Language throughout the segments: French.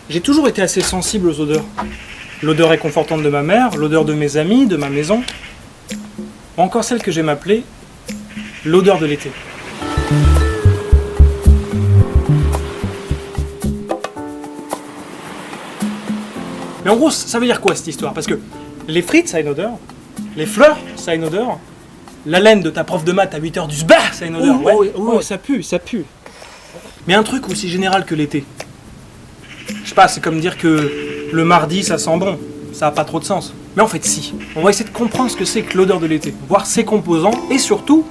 J'ai toujours été assez sensible aux odeurs. L'odeur réconfortante de ma mère, l'odeur de mes amis, de ma maison, ou encore celle que j'aime appeler l'odeur de l'été. Mais en gros, ça veut dire quoi cette histoire? Parce que les frites, ça a une odeur, les fleurs, ça a une odeur, la laine de ta prof de maths à 8h du sbar, ça a une odeur. Ouais, ça pue, ça pue. Mais un truc aussi général que l'été. Je sais pas, c'est comme dire que le mardi, ça sent bon. Ça a pas trop de sens. Mais en fait, si. On va essayer de comprendre ce que c'est que l'odeur de l'été, voir ses composants et surtout,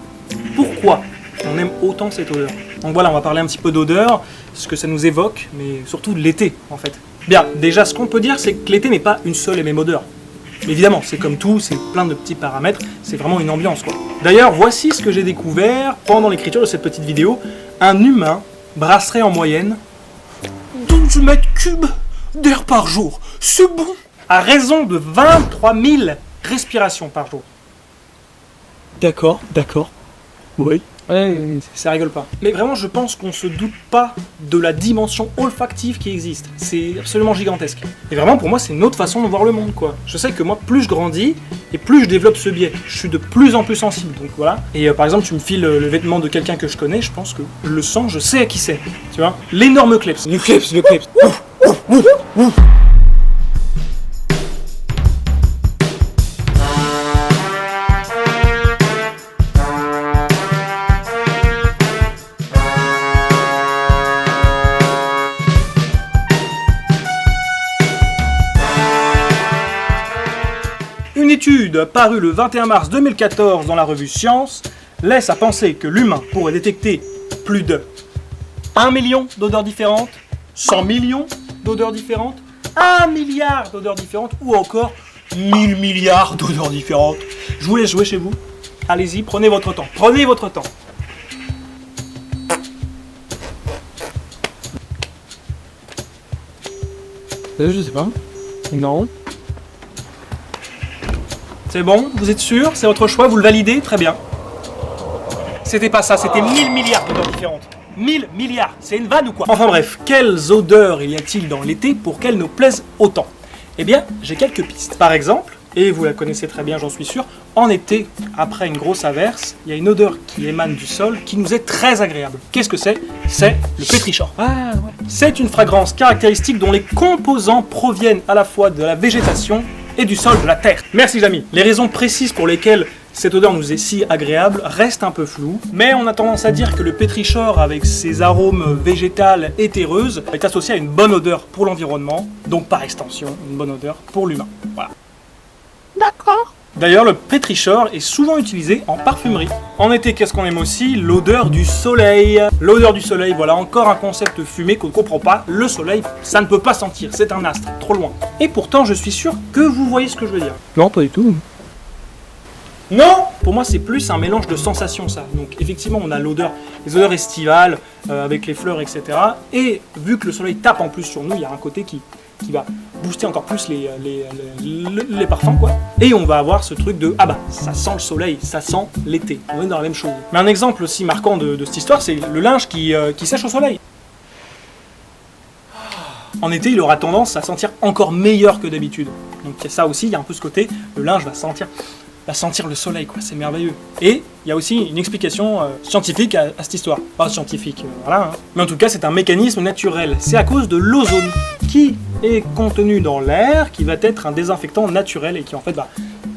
pourquoi on aime autant cette odeur. Donc voilà, on va parler un petit peu d'odeur, ce que ça nous évoque, mais surtout de l'été, en fait. Bien, déjà, ce qu'on peut dire, c'est que l'été n'est pas une seule et même odeur. Mais évidemment, c'est comme tout, c'est plein de petits paramètres, c'est vraiment une ambiance, quoi. D'ailleurs, voici ce que j'ai découvert pendant l'écriture de cette petite vidéo. Un humain brasserait en moyenne 12 mètres cubes d'air par jour. C'est bon! À raison de 23 000 respirations par jour. D'accord. Oui. Ouais, ça rigole pas. Mais vraiment, je pense qu'on se doute pas de la dimension olfactive qui existe. C'est absolument gigantesque. Et vraiment, pour moi, c'est une autre façon de voir le monde, quoi. Je sais que moi, plus je grandis, et plus je développe ce biais. Je suis de plus en plus sensible, donc voilà. Et par exemple, tu me files le vêtement de quelqu'un que je connais, je pense que je le sens, je sais à qui c'est. Tu vois? L'énorme kleps. Le kleps. Une étude parue le 21 mars 2014 dans la revue Science laisse à penser que l'humain pourrait détecter plus de 1 million d'odeurs différentes, 100 millions d'odeurs différentes, 1 milliard d'odeurs différentes ou encore 1000 milliards d'odeurs différentes. Je vous laisse jouer chez vous. Allez-y, prenez votre temps. Prenez votre temps. Je sais pas. Non. C'est bon? Vous êtes sûr? C'est votre choix? Vous le validez? Très bien. C'était pas ça, c'était 1000 milliards d'odeurs différentes. 1000 milliards, c'est une vanne ou quoi? Enfin bref, quelles odeurs y a-t-il dans l'été pour qu'elles nous plaisent autant? Eh bien, j'ai quelques pistes. Par exemple, et vous la connaissez très bien, j'en suis sûr, en été, après une grosse averse, il y a une odeur qui émane du sol qui nous est très agréable. Qu'est-ce que c'est? C'est le pétrichor. Ah ouais. C'est une fragrance caractéristique dont les composants proviennent à la fois de la végétation et du sol, de la terre. Merci Jamy. Les raisons précises pour lesquelles cette odeur nous est si agréable restent un peu floues, mais on a tendance à dire que le pétrichor, avec ses arômes végétales et terreuses, est associé à une bonne odeur pour l'environnement, donc par extension, une bonne odeur pour l'humain. Voilà. D'accord. D'ailleurs, le pétrichor est souvent utilisé en parfumerie. En été, qu'est-ce qu'on aime aussi? L'odeur du soleil. L'odeur du soleil, voilà encore un concept fumé qu'on ne comprend pas. Le soleil, ça ne peut pas sentir, c'est un astre, trop loin. Et pourtant, je suis sûr que vous voyez ce que je veux dire. Non, pas du tout. Non! Pour moi, c'est plus un mélange de sensations, ça. Donc, effectivement, on a l'odeur, les odeurs estivales, avec les fleurs, etc. Et vu que le soleil tape en plus sur nous, il y a un côté qui va booster encore plus les parfums, quoi. Et on va avoir ce truc de, ah bah, ça sent le soleil, ça sent l'été. On est dans la même chose. Mais un exemple aussi marquant de cette histoire, c'est le linge qui sèche au soleil. En été, il aura tendance à sentir encore meilleur que d'habitude. Donc, il y a ça aussi, il y a un peu ce côté, le linge va sentir le soleil, quoi, c'est merveilleux. Et il y a aussi une explication scientifique à cette histoire. Pas scientifique, voilà. Hein. Mais en tout cas, c'est un mécanisme naturel. C'est à cause de l'ozone qui est contenu dans l'air, qui va être un désinfectant naturel et qui en fait va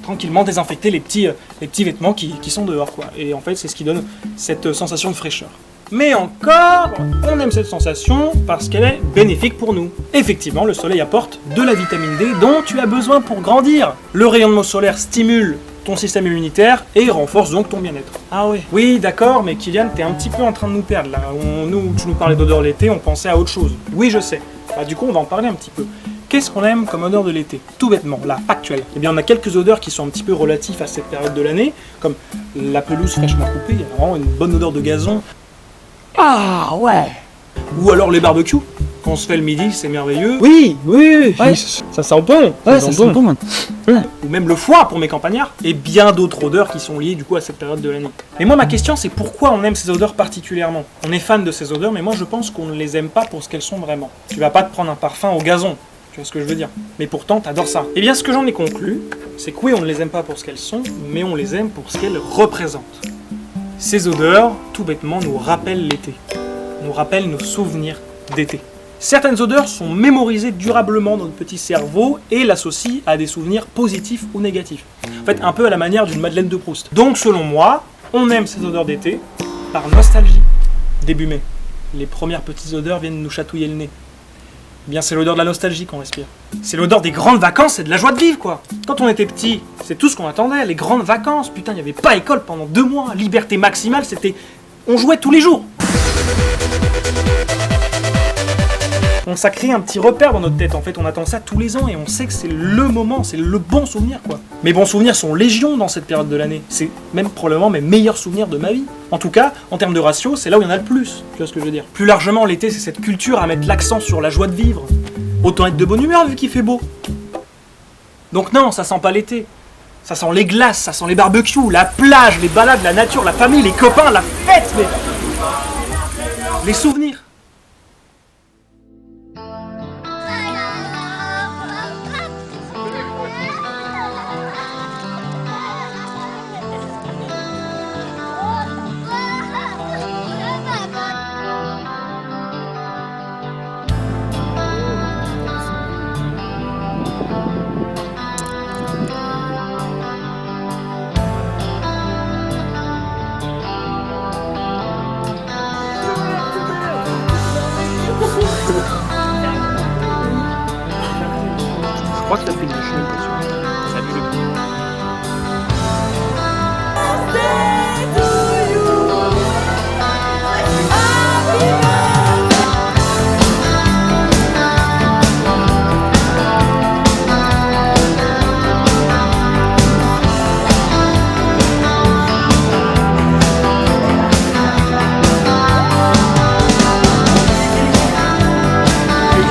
tranquillement désinfecter les petits vêtements qui sont dehors, quoi. Et en fait, c'est ce qui donne cette sensation de fraîcheur. Mais encore, on aime cette sensation parce qu'elle est bénéfique pour nous. Effectivement, le soleil apporte de la vitamine D dont tu as besoin pour grandir. Le rayonnement solaire stimule ton système immunitaire et renforce donc ton bien-être. Ah ouais. Oui, d'accord, mais Kylian, t'es un petit peu en train de nous perdre là. Tu nous parlais d'odeur l'été, on pensait à autre chose. Oui, je sais. Bah, du coup, on va en parler un petit peu. Qu'est-ce qu'on aime comme odeur de l'été? Tout bêtement, là, factuel. Eh bien, on a quelques odeurs qui sont un petit peu relatives à cette période de l'année, comme la pelouse fraîchement coupée, il y a vraiment une bonne odeur de gazon. Ah ouais. Ou alors les barbecues. Quand on se fait le midi, c'est merveilleux. Oui, oui, Ouais. ça sent bon. Ouais, ça sent bon. Ou même le foie pour mes campagnards. Et bien d'autres odeurs qui sont liées du coup à cette période de l'année. Mais moi, ma question, c'est pourquoi on aime ces odeurs particulièrement? On est fan de ces odeurs, mais moi, je pense qu'on ne les aime pas pour ce qu'elles sont vraiment. Tu vas pas te prendre un parfum au gazon. Tu vois ce que je veux dire? Mais pourtant, t'adores ça. Eh bien, ce que j'en ai conclu, c'est que oui, on ne les aime pas pour ce qu'elles sont, mais on les aime pour ce qu'elles représentent. Ces odeurs, tout bêtement, nous rappellent l'été. Nous rappellent nos souvenirs d'été. Certaines odeurs sont mémorisées durablement dans notre petit cerveau et l'associent à des souvenirs positifs ou négatifs. En fait, un peu à la manière d'une Madeleine de Proust. Donc, selon moi, on aime ces odeurs d'été par nostalgie. Début mai, les premières petites odeurs viennent nous chatouiller le nez. Eh bien, c'est l'odeur de la nostalgie qu'on respire. C'est l'odeur des grandes vacances et de la joie de vivre, quoi. Quand on était petit, c'est tout ce qu'on attendait, les grandes vacances. Putain, il n'y avait pas école pendant 2 mois. Liberté maximale, c'était... On jouait tous les jours. Ça crée un petit repère dans notre tête, en fait, on attend ça tous les ans et on sait que c'est le moment, c'est le bon souvenir, quoi. Mes bons souvenirs sont légion dans cette période de l'année, c'est même probablement mes meilleurs souvenirs de ma vie. En tout cas, en termes de ratio, c'est là où il y en a le plus, tu vois ce que je veux dire. Plus largement, l'été, c'est cette culture à mettre l'accent sur la joie de vivre. Autant être de bonne humeur vu qu'il fait beau. Donc non, ça sent pas l'été. Ça sent les glaces, ça sent les barbecues, la plage, les balades, la nature, la famille, les copains, la fête, mais... les souvenirs. Je crois que ça fait une chouette. Ça vu le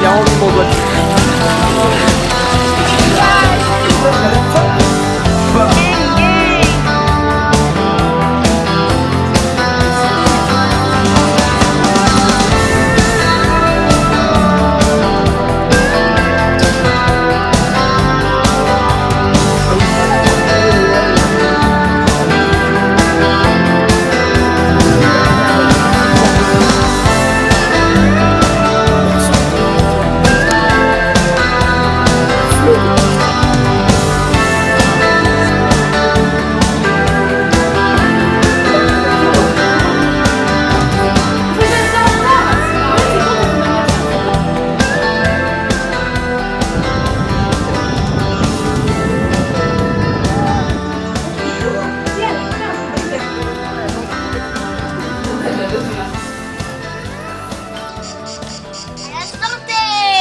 Il a envie mon doigt dessus.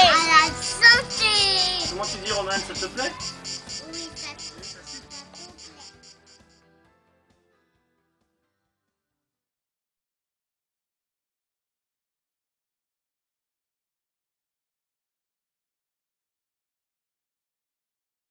À la santé! Comment tu dis, Roman, ça te plaît?